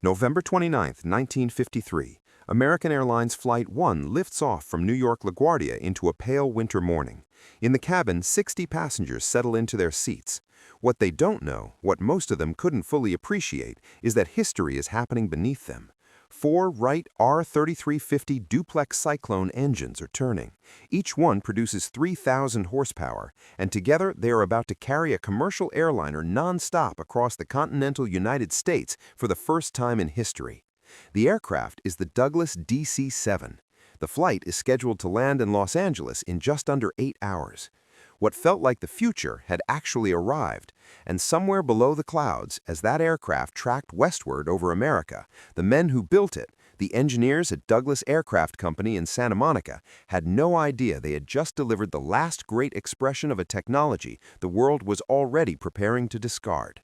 November 29, 1953, American Airlines Flight 1 lifts off from New York LaGuardia into a pale winter morning. In the cabin, 60 passengers settle into their seats. What they don't know, what most of them couldn't fully appreciate, is that history is happening beneath them. 4 Wright R3350 duplex Cyclone engines are turning. Each one produces 3,000 horsepower, and together they are about to carry a commercial airliner non-stop across the continental United States for the first time in history. The aircraft is the Douglas DC-7. The flight is scheduled to land in Los Angeles in just under 8 hours. What felt like the future had actually arrived, and somewhere below the clouds, as that aircraft tracked westward over America, the men who built it, the engineers at Douglas Aircraft Company in Santa Monica, had no idea they had just delivered the last great expression of a technology the world was already preparing to discard.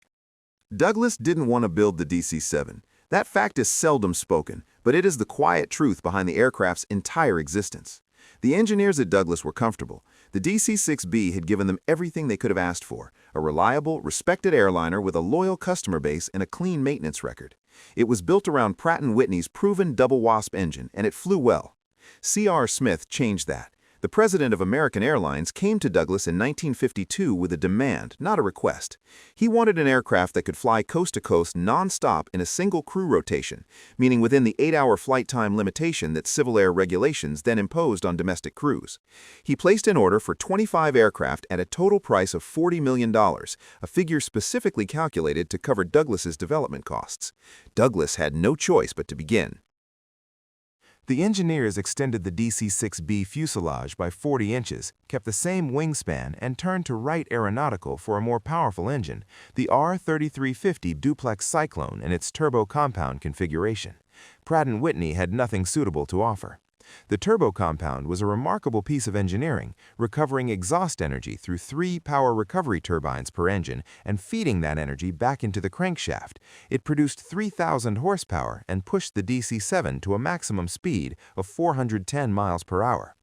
Douglas didn't want to build the DC-7. That fact is seldom spoken, but it is the quiet truth behind the aircraft's entire existence. The engineers at Douglas were comfortable. The DC-6B had given them everything they could have asked for, a reliable, respected airliner with a loyal customer base and a clean maintenance record. It was built around Pratt & Whitney's proven double-wasp engine, and it flew well. C.R. Smith changed that. The president of American Airlines came to Douglas in 1952 with a demand, not a request. He wanted an aircraft that could fly coast-to-coast non-stop in a single crew rotation, meaning within the 8-hour flight time limitation that civil air regulations then imposed on domestic crews. He placed an order for 25 aircraft at a total price of $40 million, a figure specifically calculated to cover Douglas's development costs. Douglas had no choice but to begin. The engineers extended the DC-6B fuselage by 40 inches, kept the same wingspan, and turned to Wright Aeronautical for a more powerful engine, the R3350 duplex Cyclone in its turbo compound configuration. Pratt & Whitney had nothing suitable to offer. The turbo compound was a remarkable piece of engineering, recovering exhaust energy through 3 power recovery turbines per engine and feeding that energy back into the crankshaft. It produced 3,000 horsepower and pushed the DC-7 to a maximum speed of 410 miles per hour.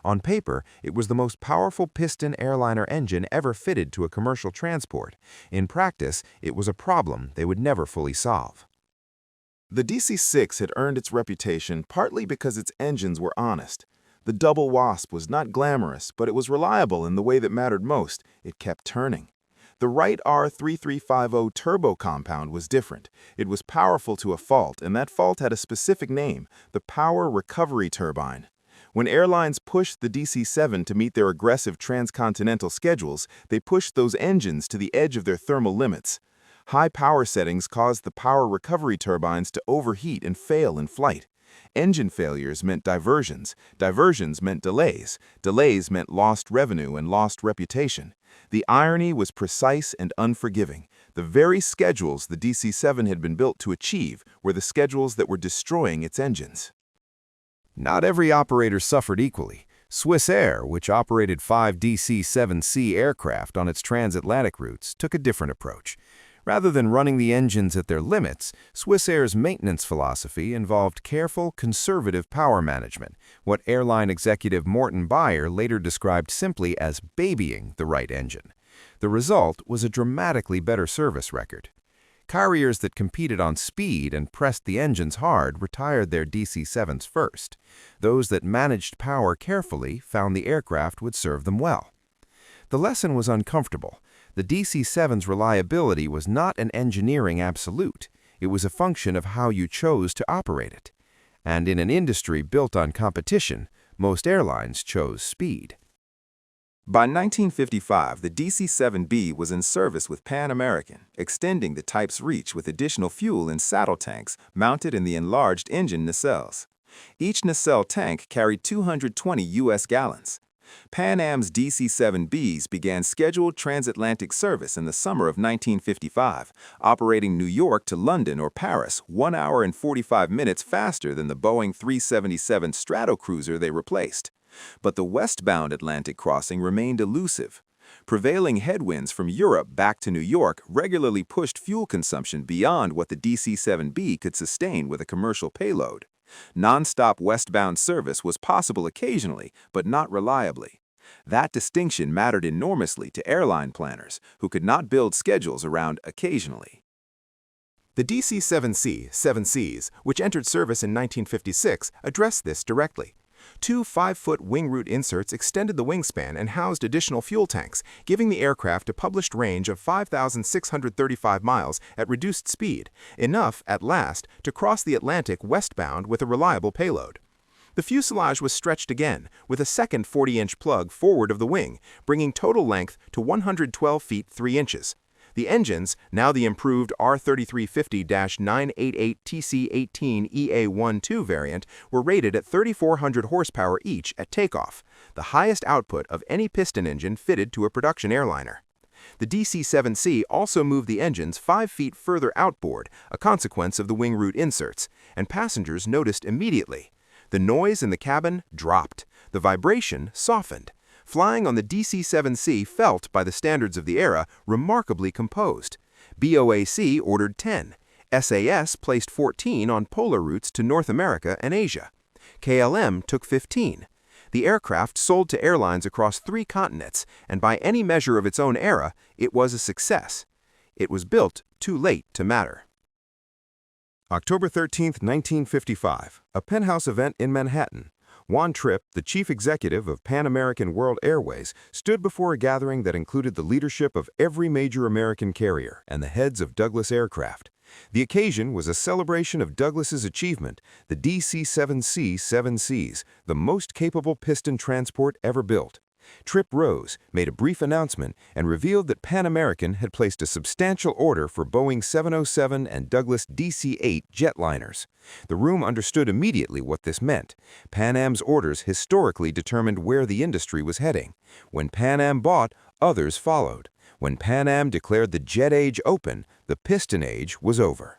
On paper, it was the most powerful piston airliner engine ever fitted to a commercial transport. In practice, it was a problem they would never fully solve. The DC-6 had earned its reputation partly because its engines were honest. The double wasp was not glamorous, but it was reliable in the way that mattered most. It kept turning. The Wright R3350 turbo compound was different. It was powerful to a fault, and that fault had a specific name, the power recovery turbine. When airlines pushed the DC-7 to meet their aggressive transcontinental schedules, they pushed those engines to the edge of their thermal limits. High power settings caused the power recovery turbines to overheat and fail in flight. Engine failures meant diversions. Diversions meant delays. Delays meant lost revenue and lost reputation. The irony was precise and unforgiving. The very schedules the DC-7 had been built to achieve were the schedules that were destroying its engines. Not every operator suffered equally. Swiss Air, which operated 5 DC-7C aircraft on its transatlantic routes, took a different approach. Rather than running the engines at their limits, Swiss Air's maintenance philosophy involved careful, conservative power management, what airline executive Morton Beyer later described simply as babying the Wright engine. The result was a dramatically better service record. Carriers that competed on speed and pressed the engines hard retired their DC-7s first. Those that managed power carefully found the aircraft would serve them well. The lesson was uncomfortable. The DC-7's reliability was not an engineering absolute. It was a function of how you chose to operate it. And in an industry built on competition, most airlines chose speed. By 1955, the DC-7B was in service with Pan American, extending the type's reach with additional fuel in saddle tanks mounted in the enlarged engine nacelles. Each nacelle tank carried 220 U.S. gallons. Pan Am's DC-7Bs began scheduled transatlantic service in the summer of 1955, operating New York to London or Paris 1 hour and 45 minutes faster than the Boeing 377 Stratocruiser they replaced. But the westbound Atlantic crossing remained elusive. Prevailing headwinds from Europe back to New York regularly pushed fuel consumption beyond what the DC-7B could sustain with a commercial payload. Non-stop westbound service was possible occasionally, but not reliably. That distinction mattered enormously to airline planners who could not build schedules around occasionally. The DC-7C, 7Cs, which entered service in 1956, addressed this directly. Two 5-foot wing root inserts extended the wingspan and housed additional fuel tanks, giving the aircraft a published range of 5,635 miles at reduced speed, enough, at last, to cross the Atlantic westbound with a reliable payload. The fuselage was stretched again, with a second 40-inch plug forward of the wing, bringing total length to 112 feet 3 inches. The engines, now the improved R3350-988TC18EA12 variant, were rated at 3,400 horsepower each at takeoff, the highest output of any piston engine fitted to a production airliner. The DC-7C also moved the engines 5 feet further outboard, a consequence of the wing root inserts, and passengers noticed immediately. The noise in the cabin dropped. The vibration softened. Flying on the DC-7C felt, by the standards of the era, remarkably composed. BOAC ordered 10. SAS placed 14 on polar routes to North America and Asia. KLM took 15. The aircraft sold to airlines across 3 continents, and by any measure of its own era, it was a success. It was built too late to matter. October 13, 1955, a penthouse event in Manhattan. Juan Trippe, the chief executive of Pan American World Airways, stood before a gathering that included the leadership of every major American carrier and the heads of Douglas Aircraft. The occasion was a celebration of Douglas's achievement, the DC-7C 7Cs, the most capable piston transport ever built. Trippe rose, made a brief announcement, and revealed that Pan American had placed a substantial order for Boeing 707 and Douglas DC-8 jetliners. The room understood immediately what this meant. Pan Am's orders historically determined where the industry was heading. When Pan Am bought, others followed. When Pan Am declared the jet age open, the piston age was over.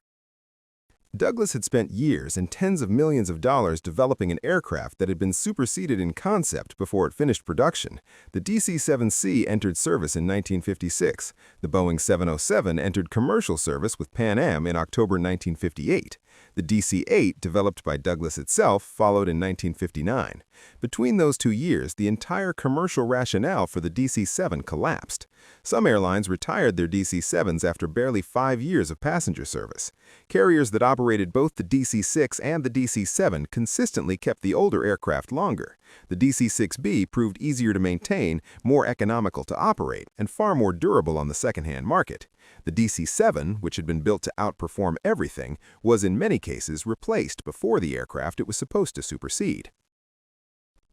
Douglas had spent years and tens of millions of dollars developing an aircraft that had been superseded in concept before it finished production. The DC-7C entered service in 1956. The Boeing 707 entered commercial service with Pan Am in October 1958. The DC-8, developed by Douglas itself, followed in 1959. Between those 2 years, the entire commercial rationale for the DC-7 collapsed. Some airlines retired their DC-7s after barely 5 years of passenger service. Carriers that operated both the DC-6 and the DC-7 consistently kept the older aircraft longer. The DC-6B proved easier to maintain, more economical to operate, and far more durable on the second-hand market. The DC-7, which had been built to outperform everything, was in many cases replaced before the aircraft it was supposed to supersede.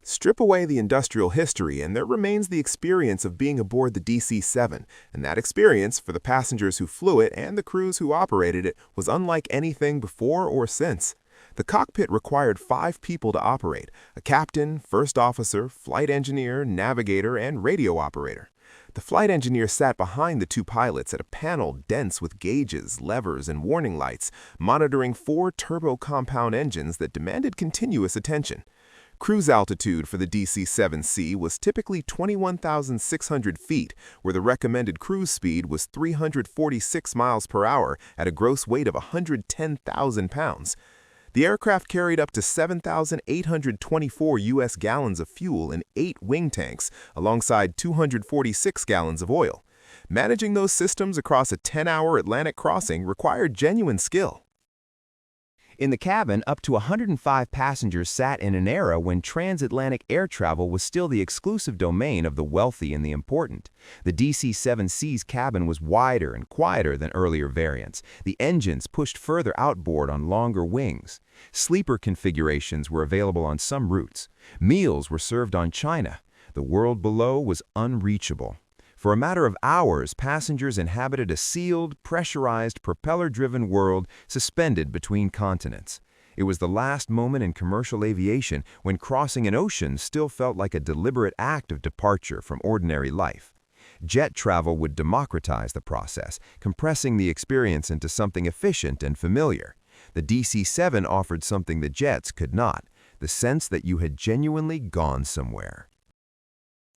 Strip away the industrial history and there remains the experience of being aboard the DC-7, and that experience, for the passengers who flew it and the crews who operated it, was unlike anything before or since. The cockpit required 5 people to operate: a captain, first officer, flight engineer, navigator, and radio operator. The flight engineer sat behind the 2 pilots at a panel dense with gauges, levers, and warning lights, monitoring 4 turbo-compound engines that demanded continuous attention. Cruise altitude for the DC-7C was typically 21,600 feet, where the recommended cruise speed was 346 miles per hour at a gross weight of 110,000 pounds. The aircraft carried up to 7,824 U.S. gallons of fuel in 8 wing tanks, alongside 246 gallons of oil. Managing those systems across a 10-hour Atlantic crossing required genuine skill. In the cabin, up to 105 passengers sat in an era when transatlantic air travel was still the exclusive domain of the wealthy and the important. The DC-7C's cabin was wider and quieter than earlier variants. The engines pushed further outboard on longer wings. Sleeper configurations were available on some routes. Meals were served on china. The world below was unreachable. For a matter of hours, passengers inhabited a sealed, pressurized, propeller-driven world suspended between continents. It was the last moment in commercial aviation when crossing an ocean still felt like a deliberate act of departure from ordinary life. Jet travel would democratize the process, compressing the experience into something efficient and familiar. The DC-7 offered something the jets could not, the sense that you had genuinely gone somewhere.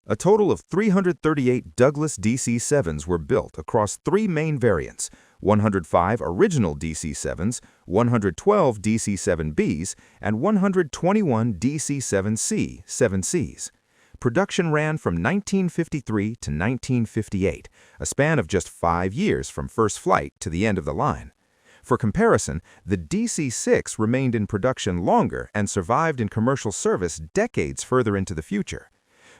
A total of 338 Douglas DC-7s were built across 3 main variants: 105 original DC-7s, 112 DC-7Bs, and 121 DC-7C 7Cs. Production ran from 1953 to 1958, a span of just 5 years from first flight to the end of the line. For comparison, the DC-6 remained in production longer and survived in commercial service decades further into the future.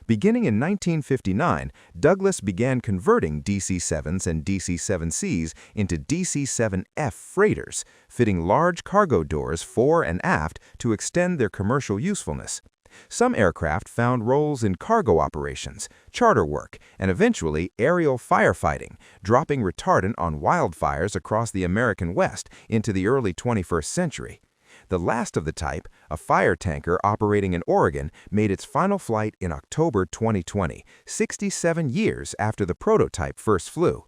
Beginning in 1959, Douglas began converting DC-7s and DC-7Cs into DC-7F freighters, fitting large cargo doors fore and aft to extend their commercial usefulness. Some aircraft found roles in cargo operations, charter work, and eventually aerial firefighting, dropping retardant on wildfires across the American West into the early 21st century. The last of the type, a fire tanker operating in Oregon, made its final flight in October 2020, 67 years after the prototype first flew.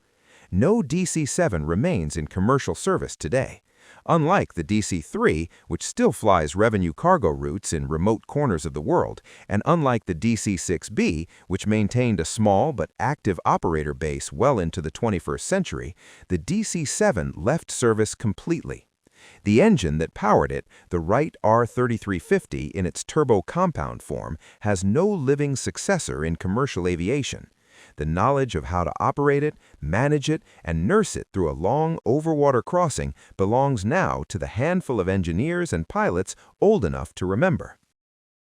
No DC-7 remains in commercial service today. Unlike the DC-3, which still flies revenue cargo routes in remote corners of the world, and unlike the DC-6B, which maintained a small but active operator base well into the 21st century, the DC-7 left service completely. The engine that powered it, the Wright R3350 in its turbo compound form, has no living successor in commercial aviation. The knowledge of how to operate it, manage it, and nurse it through a long overwater crossing belongs now to the handful of engineers and pilots old enough to remember.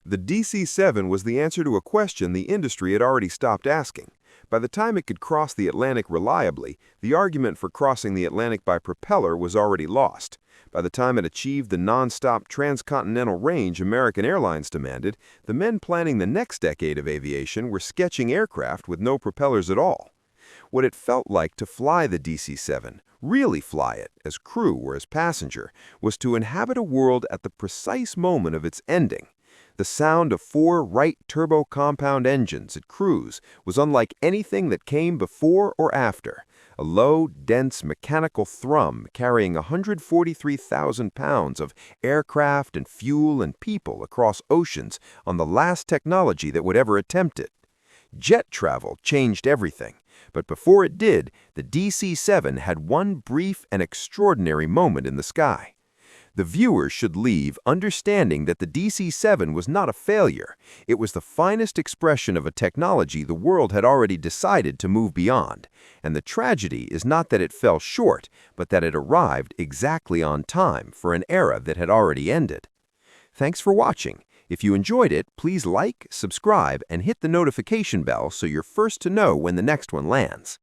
The DC-7 was the answer to a question the industry had already stopped asking. By the time it could cross the Atlantic reliably, the argument for crossing the Atlantic by propeller was already lost. By the time it achieved the non-stop transcontinental range American Airlines demanded, the men planning the next decade of aviation were sketching aircraft with no propellers at all. What it felt like to fly the DC-7, really fly it, as crew or as passenger, was to inhabit a world at the precise moment of its ending. The sound of 4 Wright turbo compound engines at cruise was unlike anything that came before or after. A low, dense, mechanical thrum carrying 143,000 pounds of aircraft and fuel and people across oceans on the last technology that would ever attempt it. Jet travel changed everything, but before it did, the DC-7 had one brief and extraordinary moment in the sky. The viewers should leave understanding that the DC-7 was not a failure. It was the finest expression of a technology the world had already decided to move beyond. And the tragedy is not that it fell short, but that it arrived exactly on time for an era that had already ended. Thanks for watching. If you enjoyed it, please like, subscribe, and hit the notification bell so you're first to know when the next one lands.